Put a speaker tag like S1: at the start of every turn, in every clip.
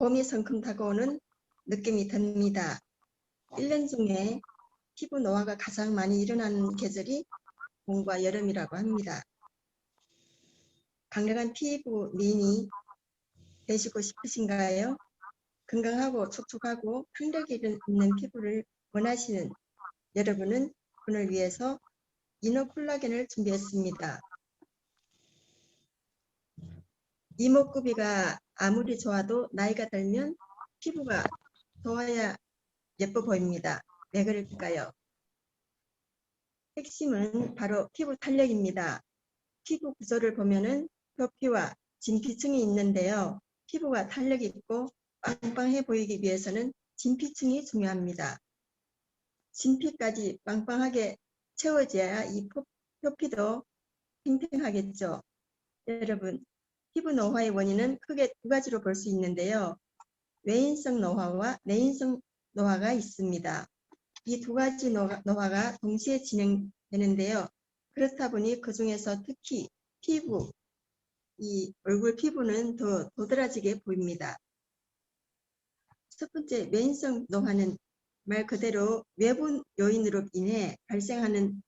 S1: 봄이 성큼 다가오는 느낌이 듭니다. 1년 중에 피부 노화가 가장 많이 일어나는 계절이 봄과 여름이라고 합니다. 강력한 피부 미인이 되시고 싶으신가요? 건강하고 촉촉하고 탄력 있는 피부를 원하시는 여러분은 오늘 위해서 이너 콜라겐을 준비했습니다. 이목구비가 아무리 좋아도 나이가 들면 피부가 좋아야 예뻐 보입니다. 왜 그럴까요? 핵심은 바로 피부 탄력입니다. 피부 구조를 보면은 표피와 진피층이 있는데요. 피부가 탄력 있고 빵빵해 보이기 위해서는 진피층이 중요합니다. 진피까지 빵빵하게 채워져야 이 표피도 팽팽하겠죠. 여러분, 피부 노화의 원인은 크게 두 가지로 볼 수 있는데요. 외인성 노화와 내인성 노화가 있습니다. 이 두 가지 노화가 동시에 진행되는데요. 그렇다 보니 그 중에서 특히 피부, 이 얼굴 피부는 더 도드라지게 보입니다. 첫 번째, 외인성 노화는 말 그대로 외부 요인으로 인해 발생하는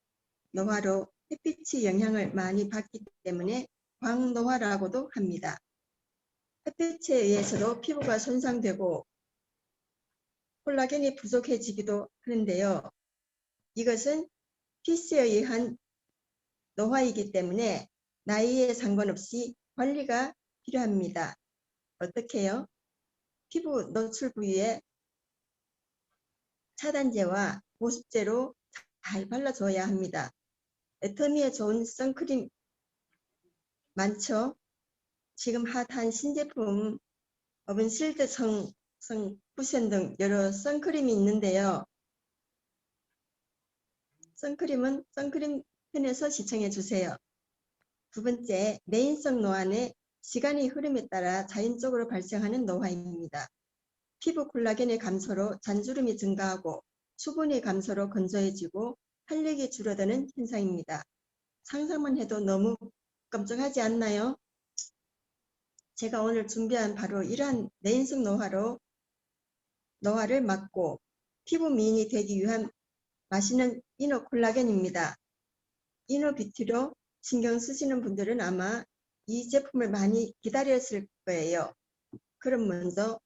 S1: 노화로 햇빛의 영향을 많이 받기 때문에 광노화라고도 합니다. 햇빛에 의해서도 피부가 손상되고 콜라겐이 부족해지기도 하는데요. 이것은 피스에 의한 노화이기 때문에 나이에 상관없이 관리가 필요합니다. 어떻게 해요? 피부 노출 부위에 차단제와 보습제로 잘 발라줘야 합니다. 애터미에 좋은 선크림 많죠? 지금 핫한 신제품 어븐실드 성 쿠션 등 여러 선크림이 있는데요. 선크림은 선크림 편에서 시청해 주세요. 두 번째, 내인성 노화는 시간이 흐름에 따라 자연적으로 발생하는 노화입니다. 피부 콜라겐의 감소로 잔주름이 증가하고 수분의 감소로 건조해지고 탄력이 줄어드는 현상입니다. 상상만 해도 너무 깜찍하지 않나요? 제가 오늘 준비한 바로 이러한 내인성 노화를 막고 피부 미인이 되기 위한 맛있는 이너 콜라겐입니다. 이너 뷰티로 신경 쓰시는 분들은 아마 이 제품을 많이 기다렸을 거예요. 그럼 먼저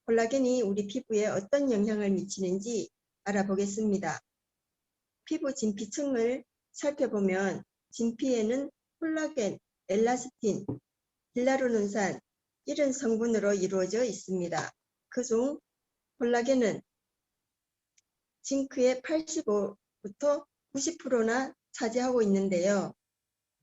S1: 콜라겐이 우리 피부에 어떤 영향을 미치는지 알아보겠습니다. 피부 진피층을 살펴보면 진피에는 콜라겐, 엘라스틴, 히알루론산 이런 성분으로 이루어져 있습니다. 그중 콜라겐은 징크의 85부터 90%나 차지하고 있는데요.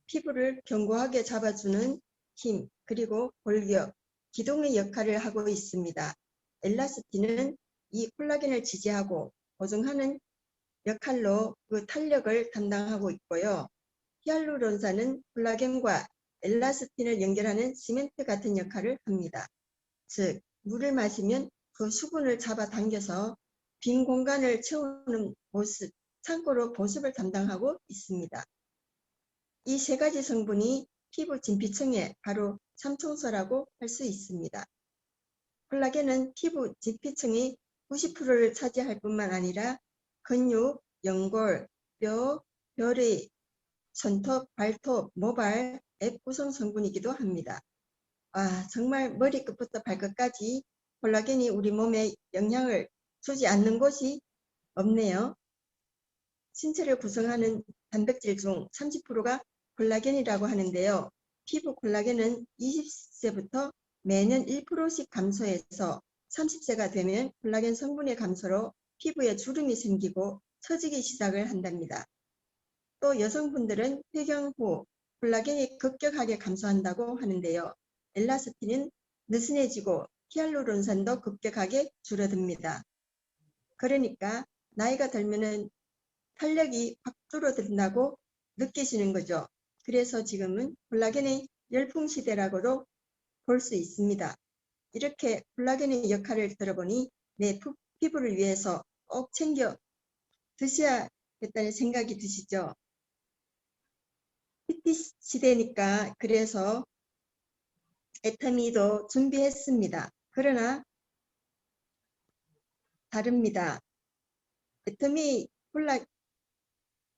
S1: 피부를 견고하게 잡아주는 힘, 그리고 골격, 기둥의 역할을 하고 있습니다. 엘라스틴은 이 콜라겐을 지지하고 보증하는 역할로 그 탄력을 담당하고 있고요. 히알루론산은 콜라겐과 엘라스틴을 연결하는 시멘트 같은 역할을 합니다. 즉, 물을 마시면 그 수분을 잡아당겨서 빈 공간을 채우는 보습, 참고로 보습을 담당하고 있습니다. 이 세 가지 성분이 피부 진피층의 바로 참청소라고 할 수 있습니다. 콜라겐은 피부 진피층이 90%를 차지할 뿐만 아니라 근육, 연골, 뼈, 벼리, 손톱, 발톱, 모발, 앱 구성 성분이기도 합니다. 정말 머리끝부터 발끝까지 콜라겐이 우리 몸에 영향을 주지 않는 곳이 없네요. 신체를 구성하는 단백질 중 30%가 콜라겐이라고 하는데요. 피부 콜라겐은 20세부터 매년 1%씩 감소해서 30세가 되면 콜라겐 성분의 감소로 피부에 주름이 생기고 처지기 시작을 한답니다. 또 여성분들은 폐경 후 콜라겐이 급격하게 감소한다고 하는데요. 엘라스틴은 느슨해지고 히알루론산도 급격하게 줄어듭니다. 그러니까 나이가 들면은 탄력이 확 줄어든다고 느끼시는 거죠. 그래서 지금은 콜라겐의 열풍 시대라고도 볼 수 있습니다. 이렇게 콜라겐의 역할을 들어보니 내 피부를 위해서 꼭 챙겨 드셔야겠다는 생각이 드시죠. PT 시대니까 그래서 애터미도 준비했습니다. 그러나 다릅니다. 애터미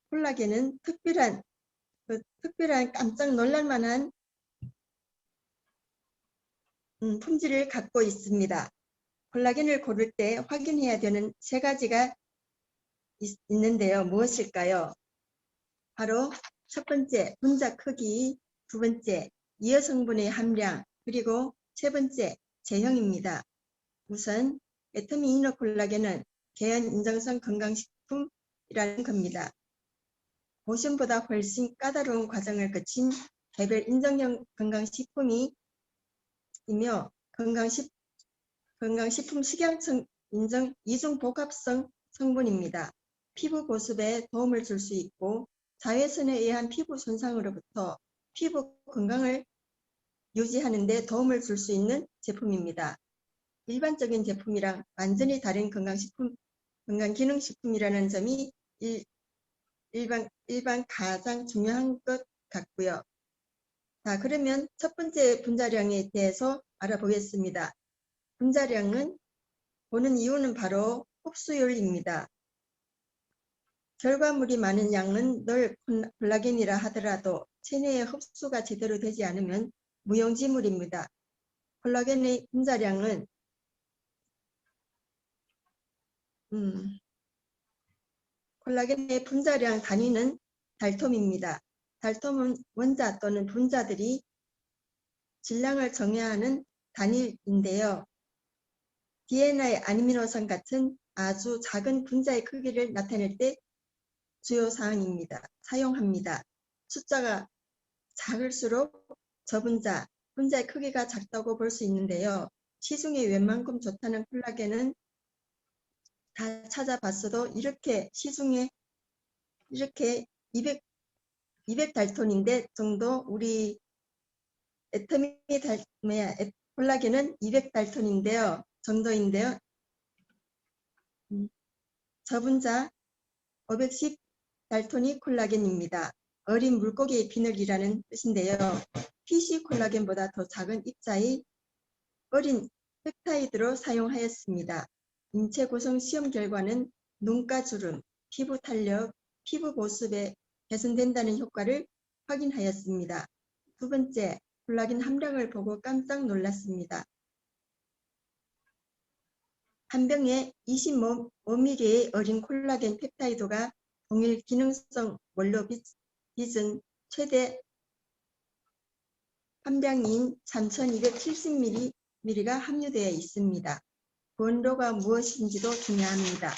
S1: 콜라겐은 특별한 깜짝 놀랄만한 품질을 갖고 있습니다. 콜라겐을 고를 때 확인해야 되는 세 가지가 있는데요. 무엇일까요? 바로 첫 번째, 분자 크기, 두 번째, 이어 성분의 함량, 그리고 세 번째, 제형입니다. 우선 애터미 이너 콜라겐은 개연 인정성 건강식품이라는 겁니다. 보신보다 훨씬 까다로운 과정을 거친 개별 인정형 건강식품이며 건강식품 식약청 인정 이중복합성 성분입니다. 피부 보습에 도움을 줄 수 있고 자외선에 의한 피부 손상으로부터 피부 건강을 유지하는 데 도움을 줄 수 있는 제품입니다. 일반적인 제품이랑 완전히 다른 건강기능식품이라는 점이 일반 가장 중요한 것 같고요. 자, 그러면 첫 번째 분자량에 대해서 알아보겠습니다. 분자량은 보는 이유는 바로 흡수율입니다. 결과물이 많은 양은 늘 콜라겐이라 하더라도 체내에 흡수가 제대로 되지 않으면 무용지물입니다. 콜라겐의 분자량은 콜라겐의 분자량 단위는 달톰입니다. 달톰은 원자 또는 분자들이 질량을 정해야 하는 단위인데요. DNA 아미노산 같은 아주 작은 분자의 크기를 나타낼 때 주요 사용합니다. 숫자가 작을수록 분자의 크기가 작다고 볼 수 있는데요. 시중에 웬만큼 좋다는 콜라겐은 다 찾아봤어도 시중에 이렇게 200달톤인데 정도 우리 콜라겐은 200달톤인데요. 정도인데요. 저분자 510달톤이 콜라겐입니다. 어린 물고기의 비늘이라는 뜻인데요. PC 콜라겐보다 더 작은 입자의 어린 펩타이드로 사용하였습니다. 인체 구성 시험 결과는 눈가 주름, 피부 탄력, 피부 보습에 개선된다는 효과를 확인하였습니다. 두 번째, 콜라겐 함량을 보고 깜짝 놀랐습니다. 한 병에 25ml의 어린 콜라겐 펩타이드가 동일 기능성 원료 빚은 최대 함량인 3270ml가 함유되어 있습니다. 원료가 무엇인지도 중요합니다.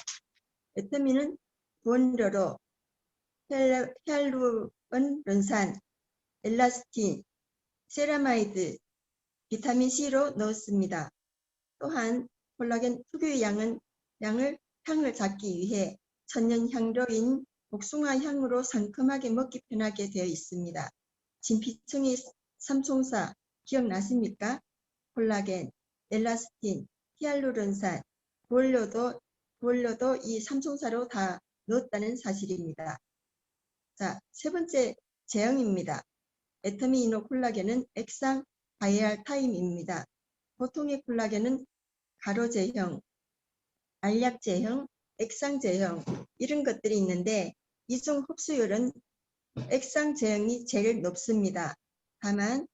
S1: 애터미는 원료로 히알루론산, 엘라스틴, 세라마이드, 비타민C로 넣었습니다. 또한 콜라겐 특유의 향을 잡기 위해 천연향료인 복숭아 향으로 상큼하게 먹기 편하게 되어 있습니다. 진피층의 삼총사 기억나십니까? 콜라겐, 엘라스틴, 히알루론산, 부원료도 이 삼총사로 다 넣었다는 사실입니다. 자, 세 번째 제형입니다. 애터미 이노 콜라겐은 액상 바이알 타임입니다. 보통의 콜라겐은 가로 제형, 알약 제형, 액상 제형 이런 것들이 있는데 이 중 흡수율은 액상 제형이 제일 높습니다. 다만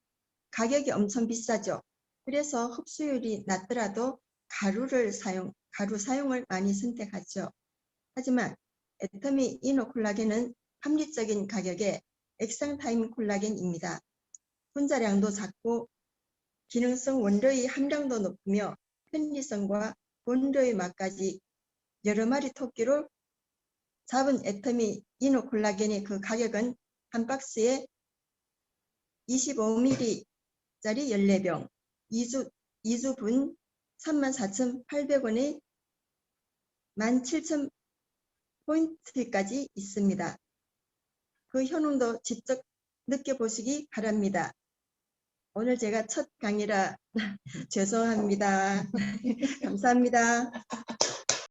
S1: 가격이 엄청 비싸죠. 그래서 흡수율이 낮더라도 가루 사용을 많이 선택하죠. 하지만 애터미 이노 콜라겐은 합리적인 가격에 액상 타임 콜라겐입니다. 분자량도 작고 기능성 원료의 함량도 높으며 편리성과 원료의 맛까지 여러 마리 토끼로 잡은 애터미 이노 콜라겐의 그 가격은 한 박스에 25ml짜리 14병, 2주분 34,800원에 17,000포인트까지 있습니다. 그 효능도 직접 느껴보시기 바랍니다. 오늘 제가 첫 강의라 죄송합니다. 감사합니다.